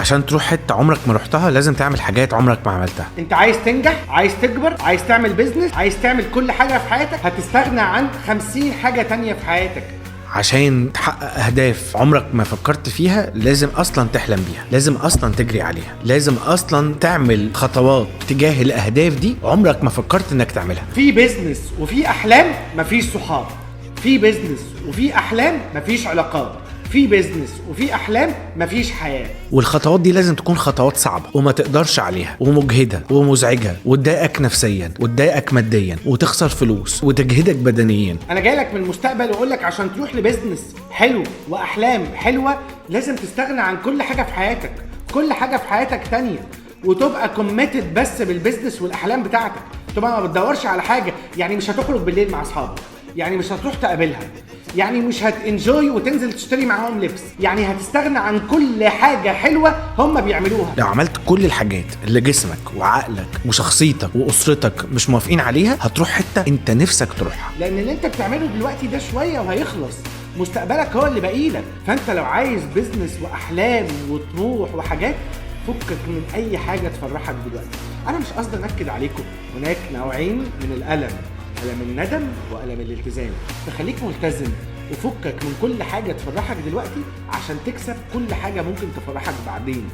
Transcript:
عشان تروح حته عمرك ما رحتها لازم تعمل حاجات عمرك ما عملتها. انت عايز تنجح، عايز تكبر، عايز تعمل بيزنس، عايز تعمل كل حاجه في حياتك، هتستغنى عن 50 حاجه تانية في حياتك. عشان تحقق اهداف عمرك ما فكرت فيها لازم اصلا تحلم بيها، لازم اصلا تجري عليها، لازم اصلا تعمل خطوات تجاه الاهداف دي عمرك ما فكرت انك تعملها. في بيزنس وفي احلام مفيش صحاب، في بيزنس وفي احلام مفيش علاقات، في بيزنس وفي احلام مفيش حياه. والخطوات دي لازم تكون خطوات صعبة وما تقدرش عليها ومجهدة ومزعجة وتضايقك نفسيا وتضايقك ماديا وتخسر فلوس وتجهدك بدنيا. انا جاي لك من المستقبل واقول لك عشان تروح لبيزنس حلو واحلام حلوه لازم تستغنى عن كل حاجه في حياتك، كل حاجه في حياتك تانية، وتبقى كوميتد بس بالبيزنس والاحلام بتاعتك. تبقى ما بتدورش على حاجه، يعني مش هتخرج بالليل مع اصحابك، يعني مش هتروح تقابلها، يعني مش هتنجوي وتنزل تشتري معاهم لبس، يعني هتستغنى عن كل حاجة حلوة هم بيعملوها. لو عملت كل الحاجات اللي جسمك وعقلك وشخصيتك وأسرتك مش موافقين عليها هتروح حتة انت نفسك تروحها، لأن اللي انت بتعمله دلوقتي ده شوية وهيخلص، مستقبلك هو اللي باقيلك. فانت لو عايز بيزنس وأحلام وطموح وحاجات، فكك من أي حاجة تفرحك دلوقتي. أنا مش قصدي أنكد عليكم، هناك نوعين من الألم، ألم الندم وألم الالتزام. فخليك ملتزم وفكك من كل حاجة تفرحك دلوقتي عشان تكسب كل حاجة ممكن تفرحك بعدين.